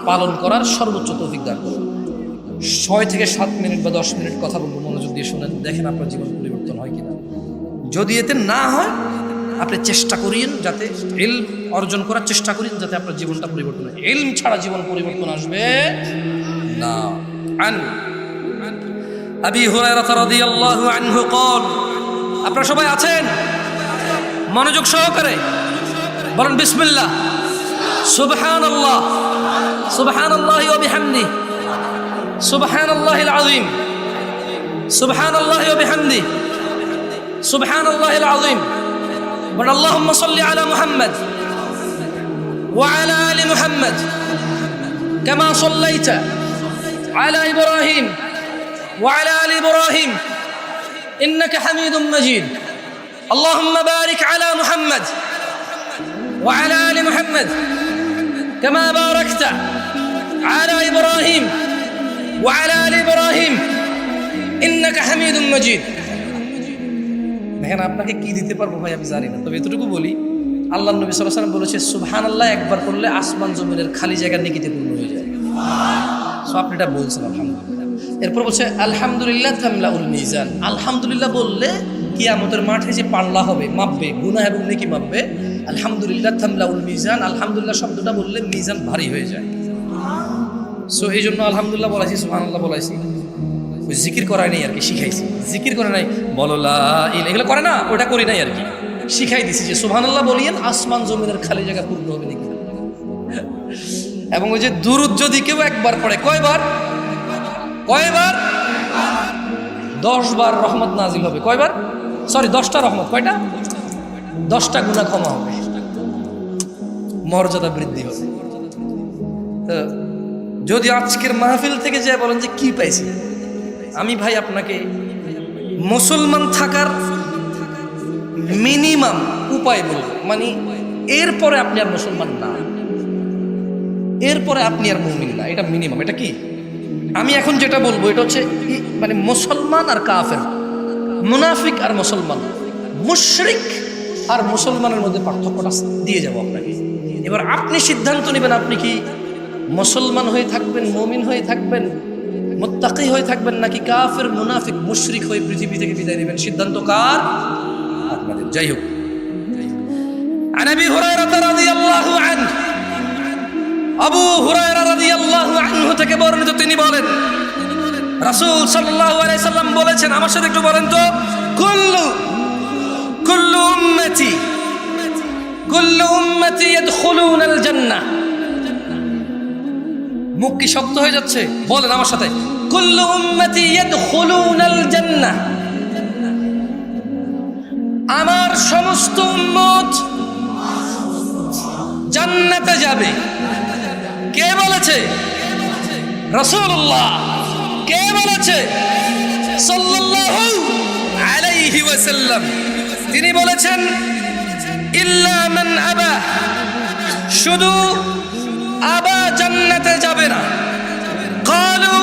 A: পালন করার সর্বোচ্চ তৌফিক দান করো। 6 থেকে 7 মিনিট বা 10 মিনিট কথা বলবো, মনোযোগ দিয়ে শুনেন, দেখেন আপনার জীবন পরিবর্তন হয় কিনা। যদি এতে না হয়, আপনি চেষ্টা করিয়েন যাতে ইলম অর্জন করার চেষ্টা করেন, যাতে আপনার জীবনটা পরিবর্তন হয়। ইলম ছাড়া জীবন পরিবর্তন আসবে না। আন আবি হুরায়রা রাদিয়াল্লাহু আনহু قال, আপনারা সবাই আছেন? মনোযোগ সহকারে বলেন বিসমিল্লাহ, সুবহানাল্লাহ, সুবহানাল্লাহি ওয়া বিহামদিহি, সুবহানাল্লাহিল আযীম, সুবহানাল্লাহি ওয়া বিহামদিহি, সুবহানাল্লাহিল আযীম। বলেন আল্লাহুম্মা সাল্লি আলা মুহাম্মদ ওয়া আলা আলি মুহাম্মদ কামা সাল্লাইতা আলা ইব্রাহিম ওয়া আলা আলি ইব্রাহিম ইন্নাকা হামিদুম মাজিদ। আল্লাহুম্মা বারিক আলা মুহাম্মদ ওয়া আলা আলি মুহাম্মদ কামা বারাকতা আলা ইব্রাহিম ওয়া আলা আলি ইব্রাহিম ইন্নাকা হামিদুম মাজিদ। দেখেন আপনাকে কি দিতে পারবো ভাই আমি জানি না, তবে এতটুকু বলি, আল্লাহ নবী সাল্লাল্লাহু আলাইহি ওয়াসাল্লাম বলেছে সুবহানাল্লাহ একবার পড়লে আসমান জমিনের খালি জায়গা নেকিতে পূর্ণ হয়ে যায়। সো আপনি এটা বলছেন আলহামদুলিল্লাহ। এরপর বলছে আলহামদুলিল্লাহ তামলাউল মিজান, আলহামদুলিল্লাহ বললে কিয়ামতের মাঠে যে পাল্লা হবে, মাপবে, গুনাহ এবং নেকি মাপবে। আলহামদুলিল্লাহ তামলাউল মিজান, আলহামদুলিল্লাহ শব্দটা বললে মিজান ভারী হয়ে যায়। সো এই জন্য আলহামদুলিল্লাহ বলাইছি, সুবহানাল্লাহ বলাইছি। ওই জিকির করাই নাই আর কি, শিখাইছি। জিকির করে নাই, বলো লা ইলাহা, এগুলো করে না, ওটা করি নাই আর কি, শিখাই দিছি যে সুবহানাল্লাহ বলিয়েন আসমান জমিনের খালি জায়গা পূর্ণ হবে নাকি। এবং ওই যে দুরূদ যদি কেউ একবার পড়ে, কয়বার? 10 বার রহমত নাজিল হবে। কয়বার? সরি, 10টা রহমত। কয়টা? 10টা গুনাহ ক্ষমা হবে, মর্যাদা বৃদ্ধি হবে। তো যদি আজকের মাহফিল থেকে যে বলেন যে কি পাইছি, আমি ভাই আপনাকে মুসলমান থাকার মিনিমাম উপায় বলবো, মানে এরপরে আপনি আর মুসলমান না, এরপরে আপনি আর মুমিন না, এটা মিনিমাম। এটা কি আমি এখন যেটা বলবো, এটা হচ্ছে মানে মুসলমান আর কাফের, মুনাফিক আর মুসলমান, মুশরিক আর মুসলমানের মধ্যে পার্থক্যটা দিয়ে যাবো আপনাকে। এবার আপনি সিদ্ধান্ত নেবেন, আপনি কি মুসলমান হয়ে থাকবেন, মুমিন হয়ে থাকবেন, মুত্তাকি হয়ে থাকবেন, নাকি কাফের, মুনাফিক, মুশরিক হয়ে পৃথিবী থেকে বিদায় নেবেন। সিদ্ধান্ত কার? আপনাদের। যাই হোক, আন আবি হুরায়রা রাদিয়াল্লাহু আনহু, আবু হুরায়রা রাদিয়াল্লাহু আনহু থেকে বর্ণিত, তিনি বলেন রাসূল সাল্লাল্লাহু আলাইহি সাল্লাম বলেছেন, আমার সাথে একটু বলেন তো, কুল্লু উম্মতি ইয়াদখুলুনাল জান্নাহ। মুখ কি শক্ত হয়ে যাচ্ছে? বলেন আমার সাথে, কুল্লু উম্মতি ইয়াদখুলুনাল জান্নাহ, আমার সমস্ত উম্মত জান্নাতে যাবে। কে বলেছে? রাসূলুল্লাহ। কে বলেছে? সাল্লাল্লাহু আলাইহি ওয়াসাল্লাম। তিনি বলেছেন ইল্লা মান আবা, শুধু আবা জান্নাতে যাবে না। ক্বালু,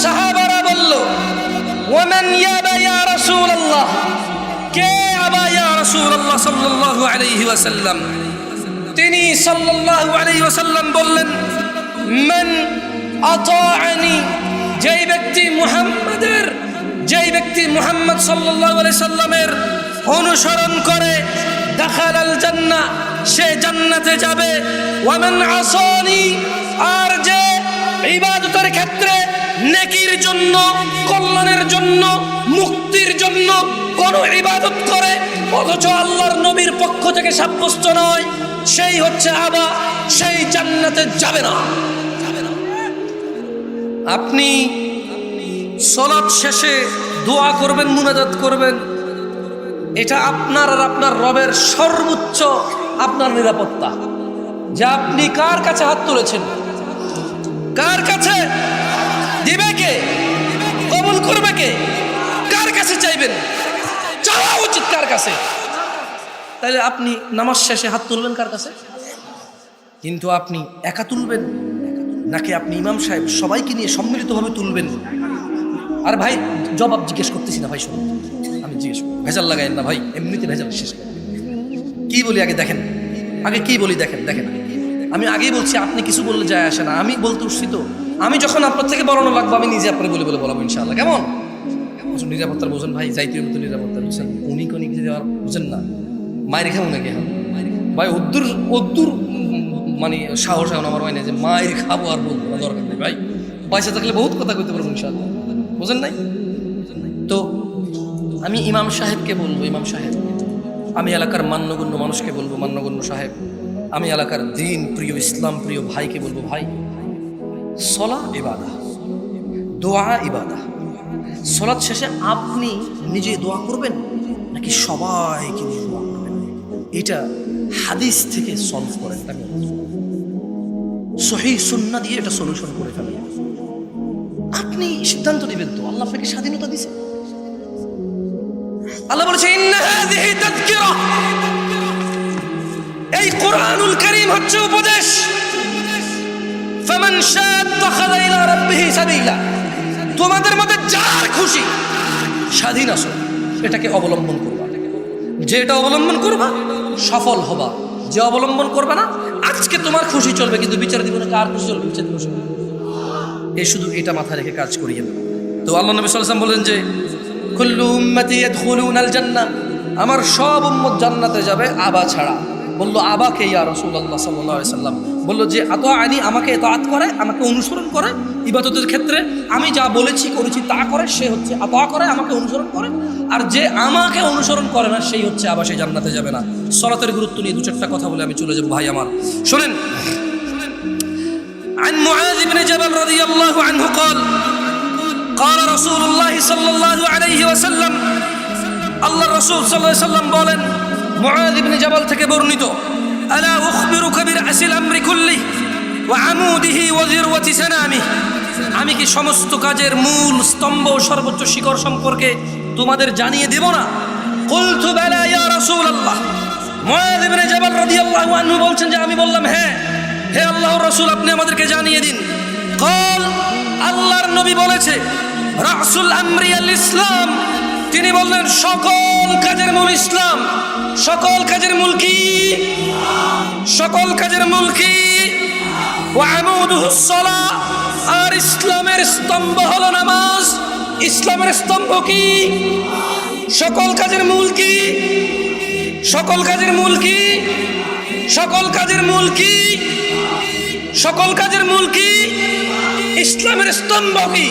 A: সাহাবারা বলল, ওয়া মান ইয়াবা ইয়া রাসূলুল্লাহ, কে আবা ইয়া রাসূলুল্লাহ সাল্লাল্লাহু আলাইহি ওয়াসাল্লাম। তিনি সাল্লাল্লাহু আলাইহি ওয়াসাল্লাম বললেন, মান আতাআনি, যেই ব্যক্তি মুহাম্মদ সাল্লাল্লাহু আলাইহি সাল্লামের অনুসরণ করে, দাখালাল জান্নাহ, সে জান্নাতে যাবে। ওয়া মান আসানি, আর যে ইবাদতের ক্ষেত্রে নেকির জন্য, কল্যাণের জন্য, মুক্তির জন্য কোন ইবাদত করে অথচ আল্লাহর নবীর পক্ষ থেকে সাব্যস্ত নয়, সেই হচ্ছে আবা, সেই জান্নাতে যাবে না। আপনি সালাত শেষে দোয়া করবেন, মুনাজাত করবেন, এটা আপনার আর আপনার রবের সর্বোচ্চ আপনার নিরাপত্তা। যে আপনি কার কাছে হাত তুলেছেন, কার কাছে দিবে কে, কবুল করবে কে, কার কাছে চাইবেন, চাওয়া উচিত কার কাছে। তাহলে আপনি নামাজ শেষে হাত তুলবেন কার কাছে? কিন্তু আপনি একা তুলবেন নাকি আপনি ইমাম সাহেব সবাইকে নিয়ে সম্মিলিতভাবে তুলবেন? আর ভাই জবাব জিজ্ঞেস করতেছি না ভাই, শুনুন আমি জিজ্ঞেস ভেজাল লাগাইন না ভাই, এমনিতে ভেজাল শেষ করেন। কি বলি আগে দেখেন, আগে কি বলি দেখেন। আমি আগেই বলছি, আপনি কিছু বললে যায় আসে না, আমি বলতে উঠছি তো। আমি যখন আপনার থেকে বলানো লাগবো আমি নিজে আপনার বলে বলাবো ইনশাআল্লাহ। কেমন নিরাপত্তার বোঝেন ভাই, যাইতীয় মতো নিরাপত্তা বুঝছেন, উনি কোনি যদি বুঝেন না মায়ের খাবো নাকি ভাই, অদ্দুর মানে সাহস এখন আমার হয় না যে মায়ের খাবো আর বলবো না, দরকার নেই ভাই, পয়সা থাকলে বহুত কথা কইতে পারবো ইনশাআল্লাহ, বুঝেন নাই? তো আমি ইমাম সাহেবকে বলবো, ইমাম সাহেব, আমি এলাকার মান্যগণ্য মানুষকে বলবো, মান্যগণ্য সাহেব, আমি এলাকার দিন প্রিয় ইসলাম প্রিয় ভাইকে বলবো, ভাই সলাত ইবাদা, দোয়া ইবাদা। সলাত শেষে আপনি নিজে দোয়া করবেন নাকি সবাইকে নিয়ে দোয়া করবেন, এটা হাদিস থেকে সলভ করেন, সহিহ সুন্নাহ দিয়ে এটা সলিউশন করে ফেলেন। আপনি সিদ্ধান্ত নেবেন তো, আল্লাহ আপনাকে স্বাধীনতা দিয়েছে। আল্লাহ বলেছে ইন্না হাযিহি তাযকিরা, এই কোরআনুল কারীম হচ্ছে উপদেশ। ফামান শাআ ইত্তাখাযা ইলা রাব্বিহি সাবিলা, তোমাদের মধ্যে যার খুশি স্বাধীন আছো, এটাকে অবলম্বন করবা। যে এটা অবলম্বন করবা সফল হবা, যে অবলম্বন করবা না, আজকে তোমার খুশি চলবে কিন্তু বিচার দিব না, কার খুশি চলবে, বিচার দিব না। এই শুধু এটা মাথায় রেখে কাজ করিয়েন। তো আল্লাহ নবী সাল্লাল্লাহু আলাইহি ওয়াসাল্লাম বলেন যে কুল্লু উম্মতি ইয়াদখুলুনাল জান্নাহ, আমার সব উম্মত জান্নাতে যাবে আবা ছাড়া। বলল আবাকে ইয়া রাসূলুল্লাহ সাল্লাল্লাহু আলাইহি ওয়াসাল্লাম, বলল যে আতাআনি, আমাকে ইতাআত করে, আমাকে অনুসরণ করে ইবাদতের ক্ষেত্রে, আমি যা বলেছি করেছি তা করে, সে হচ্ছে আতা করে, আমাকে অনুসরণ করে। আর যে আমাকে অনুসরণ করে না সেই হচ্ছে আবা, সে জান্নাতে যাবে না। সালাতের গুরুত্ব নিয়ে দু চারটা কথা বলে আমি চলে যাব ভাই আমার, শুনেন। عن معاذ بن جبل رضي الله عنه قال قال رسول الله صلى الله عليه وسلم, আল্লাহ রাসূল সাল্লাল্লাহু আলাইহি ওয়াসাল্লাম বলেন, মুআয ইবনে জাবাল থেকে বর্ণিত, আলা উখবিরুকা বিরাসিল আমরি কুল্লিহি ওয়া আমুদিহি ওয়া যিরওয়াতি সানামিহি, আমি কি সমস্ত কাজের মূল স্তম্ভ ও সর্বোচ্চ শিখর সম্পর্কে তোমাদের জানিয়ে দেব না? কুলতু বালা ইয়া রাসূলুল্লাহ, মুআয ইবনে জাবাল রাদিয়াল্লাহু আনহু বলছেন যে আমি বললাম হ্যাঁ, হে আল্লাহর রাসূল আপনি আমাদেরকে জানিয়ে দিন। কল, আল্লাহর নবী বলেছে রাসুল আমরি আল ইসলাম, তিনি বললেন সকল কাজের মূল ইসলাম। সকল কাজের মূল কি? সকল কাজের মূল কি? ওয়া আমুদুহুস সালাহ, আর ইসলামের স্তম্ভ হলো নামাজ। ইসলামের স্তম্ভ কি? সকল কাজের মূল কি? সকল কাজের মূল কি? সকল কাজের মূল কি? সকল কাজের মূল কি? ইসলামের স্তম্ভ কি?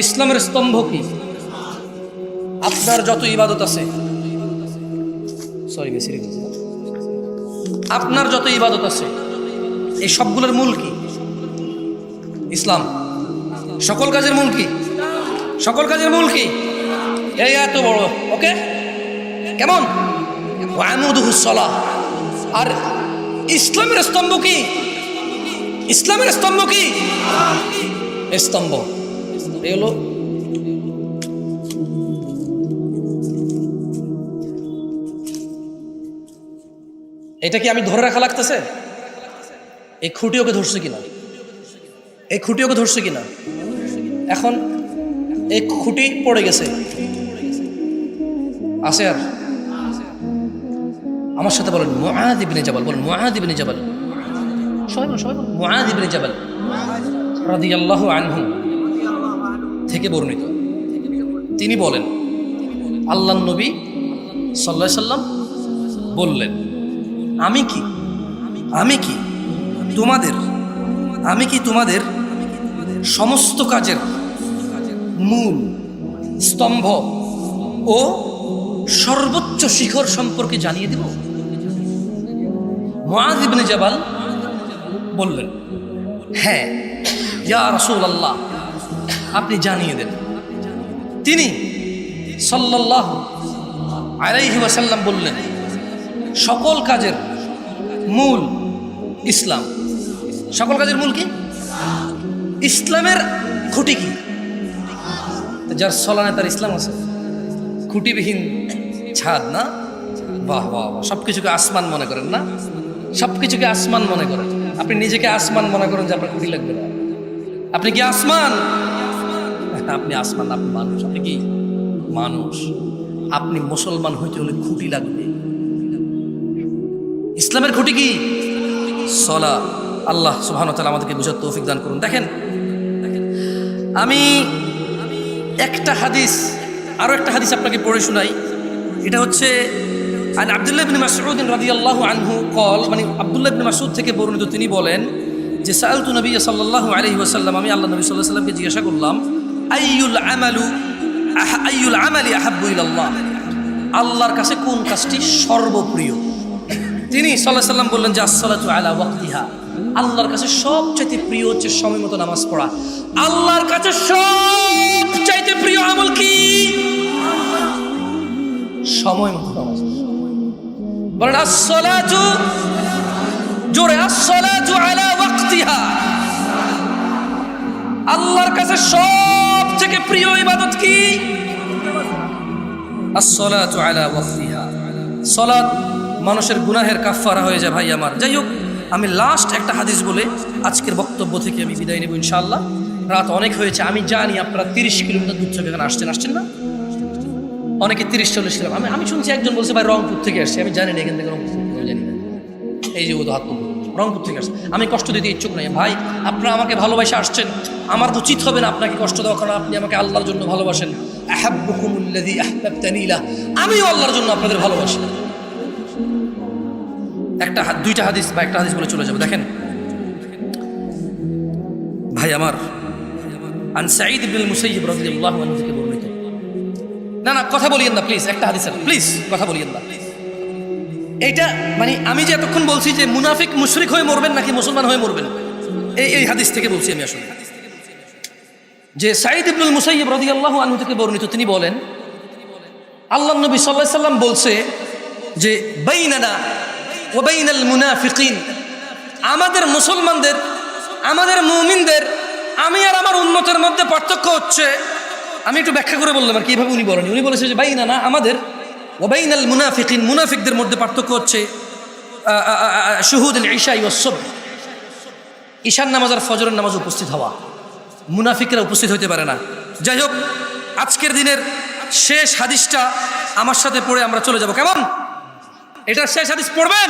A: ইসলামের স্তম্ভ কি? আপনার যত ইবাদত আছে, আপনার যত ইবাদত আছে এই সবগুলোর মূল কি? ইসলাম। সকল কাজের মূল কি? সকল কাজের মূল কি? এই এত বড়, ওকে কেমন? ওয়া আমুদুহুস সালাহ, আর ইসলামের স্তম্ভ কি? ইসলামের স্তম্ভ কি? স্তম্ভ এই হলো এটা কি আমি ধরে রাখা লাগতেছে? এই খুঁটি ওকে ধরছে কিনা? এই খুঁটি ওকে ধরছে কিনা? এখন এই খুঁটি পড়ে গেছে, আছে আর? আমার সাথে বলেন মুআয ইবনে জাবাল, বলেন মুআয ইবনে জাবাল, সবাই বলেন, সবাই বলেন মুআয ইবনে জাবাল রাদিয়াল্লাহু আনহু থেকে বর্ণিত। তিনি বলেন আল্লাহর নবী সাল্লাল্লাহু আলাইহি সাল্লাম বললেন, আমি কি তোমাদের সমস্ত কাজের মূল স্তম্ভ ও সর্বোচ্চ শিখর সম্পর্কে জানিয়ে দিব? মুআয ইবনে জাবাল বললেন, হ্যাঁ ইয়া রাসূলুল্লাহ, আপনি জানিয়ে দেন। তিনি সাল্লাল্লাহু আলাইহি ওয়াসাল্লাম বললেন, সকল কাজের মূল ইসলাম। সকল কাজের মূল কি? ইসলামের খুঁটি কি? যার সলানে তার ইসলাম আছে, খুঁটিবিহীন ছাদ না? বাহ বাহ, সবকিছুকে আসমান মনে করেন না? সবকিছুকে আসমান মনে করেন। আপনি নিজেকে আসমান মনে করেন যে আপনার খুঁটি লাগবে না। আপনি কি আসমান? আপনি আসমান, আপনি মানুষ। আপনি কি মানুষ? আপনি মুসলমান হইতে হলে খুঁটি লাগবে। ইসলামের খুঁটি কি? সলা। আল্লাহ সুবহানাহু ওয়া তাআলা আমাদেরকে বুঝার তৌফিক দান করুন। দেখেন, আমি একটা হাদিস, আরো একটা হাদিস আপনাকে পড়ে শোনাই। এটা হচ্ছে আন আব্দুল্লাহ ইবনে মাসউদ রাদিয়াল্লাহু আনহু قال, মানে আব্দুল্লাহ ইবনে মাসউদ থেকে বর্ণিত, তিনি বলেন যে সাআলতু নবী সাল্লাল্লাহু আলাইহি ওয়াসাল্লাম, আমি আল্লাহ নবী সাল্লাল্লাহু আলাইহি ওয়াসাল্লামকে জিজ্ঞাসা করলাম, আইয়ুল আমালি আহাব্বু ইলাল্লাহ, আল্লাহর কাছে কোন কাজটি সর্বপ্রিয়? তিনি সাল্লাল্লাহু আলাইহি ওয়াসাল্লাম বললেন যে আসসালাতু আলা ওয়াক্তিহা, আল্লাহর কাছে সবচাইতে প্রিয় হচ্ছে সময় মতো নামাজ পড়া। আল্লাহর কাছে সবচাইতে প্রিয় আমল কি? সময় মতো নামাজ পড়া। বলেন আসসালাতু, জোরে, আসসালাতু আলা ওয়াক্তিহা। আল্লাহর কাছে সবথেকে প্রিয় ইবাদত কি? আসসালাতু আলা ওয়াক্তিহা। সালাত মানুষের গুনাহের কাফফারা হয়ে যায় ভাই আমার। যাই হোক, আমি লাস্ট একটা হাদিস বলে আজকের বক্তব্য থেকে আমি বিদায় নেব ইনশাআল্লাহ। রাত অনেক হয়েছে, আমি জানি আপনারা 30 কিলোমিটার দূর থেকে এখানে আসছেন না? অনেকে 30-40 কিলোমিটার। আমি শুনছি একজন বলছে ভাই রংপুর থেকে আসছে। আমি জানি না এখান থেকে রংপুর, আমি জানি না। এই যে ও তো হাত রংপুর থেকে আসছে। আমি কষ্ট দিতে ইচ্ছুক নাই ভাই। আপনারা আমাকে ভালোবাসে আসছেন, আমার তো উচিত হবে না আপনাকে কষ্ট দেওয়া, কারণ আপনি আমাকে আল্লাহর জন্য ভালোবাসেন। আহাব্বুকুমুল্লাযী আহবাবতানি লাহ, আমিও আল্লাহর জন্য আপনাদের ভালোবাসি। দুইটা হাদিস বা একটা হাদিস বলে চলে যাবো। দেখেন ভাই আমার, আন সাঈদ ইবনুল মুসাইয়্যিব রাদিয়াল্লাহু আনহু থেকে বর্ণিত। না কথা বলিয়েন না প্লিজ, একটা হাদিস প্লিজ, কথা বলিয়েন না। এইটা মানে আমি যে এতক্ষণ বলছি যে মুনাফিক মুশরিক হয়ে মরবেন নাকি মুসলমান হয়ে মরবেন, এই হাদিস থেকে বলছি আমি আসলে। যে সাঈদ ইবনুল মুসাইয়্যিব রাদিয়াল্লাহু আনহু থেকে বর্ণিত, তিনি বলেন আল্লাহর নবী সাল্লাল্লাহু আলাইহি ওয়াসাল্লাম বলছে যে বাইনানা ওয়া বাইনাল মুনাফিকিন, আমাদের মুসলমানদের, আমাদের মুমিনদের, আমি আর আমার উম্মতের মধ্যে পার্থক্য হচ্ছে, আমি একটু ব্যাখ্যা করে বললাম আর কি, এভাবে উনি বলেনি। উনি বলেছে যে বাইনানা, আমাদের, ওয়া বাইনাল মুনাফিকিন, মুনাফিকদের মধ্যে পার্থক্য হচ্ছে শুহুদুল ইশা ওয়াস সুবহ, ঈশার নামাজ আর ফজরের নামাজ উপস্থিত হওয়া। মুনাফিকরা উপস্থিত হইতে পারে না। যাই হোক, আজকের দিনের শেষ হাদিসটা আমার সাথে পড়ে আমরা চলে যাব, কেমন? এটার শেষ হাদিস পড়বেন,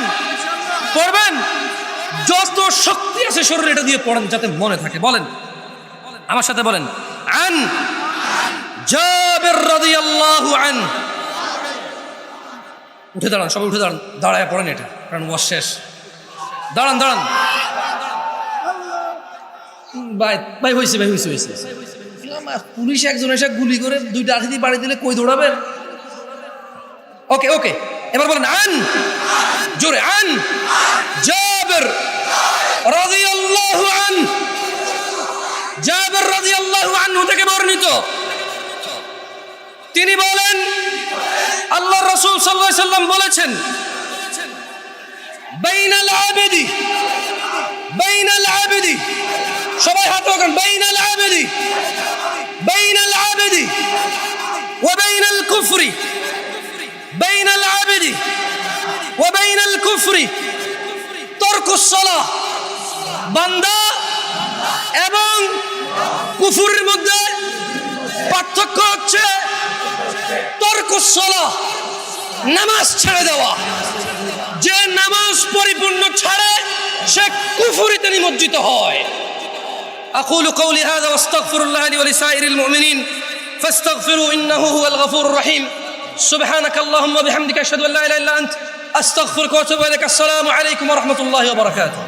A: যত শক্তি আছে শরীরে এটা দিয়ে পড়েন যাতে মনে থাকে। বলেন আমার সাথে, বলেন আন জাবির রাদিয়াল্লাহু আনহু। উঠে দাঁড়ান, সবাই উঠে দাঁড়ান, দাঁড়ায় পড়েন এটা, কারণ ওয়াজ শেষ। দাঁড়ান ভাই হয়েছে। পুলিশ একজন এসে গুলি করে 2টা আঠি বাড়ি দিলে কই দৌড়াবেন? ওকে, এবার বলেন আন, জোরে, আন জাবির রাদিয়াল্লাহু আনহু, জাবির রাদিয়াল্লাহু আনহু থেকে বর্ণিত, তিনি বলেন আল্লাহর রাসূল সাল্লাল্লাহু আলাইহি ওয়াসাল্লাম বলেছেন, বাইনাল আবিদি, সবাই হাত ওখান, বাইনাল আবিদি ওয়া বাইনাল কুফরি, বাইনাল আবিদি ওয়া বাইনাল কুফরি তারকুস সালাহ, বান্দা এবং কুফরের মধ্যে পার্থক্য হচ্ছে তারকুস সালাহ, নামাজ ছেড়ে দেওয়া। যে নামাজ পরিপূর্ণ ছাড়ে সে কুফরিতে নিমজ্জিত হয়। আকুলু কওলি হাযা ওয়াস্তাগফিরুল্লাহ লি ওয়া লিসাইরিল মুমিনিন ফাস্তাগফিরু ইন্নাহু হুয়াল গফুরুর রহিম। সুবহানাকাল্লাহুম্মা বিহামদিকা আশহাদু আল্লা ইলাহা ইল্লা আনতা আস্তাগফিরুকা ওয়া আতুবু ইলাইক। আসসালামু আলাইকুম ওয়া রাহমাতুল্লাহি ওয়া বারাকাতুহু।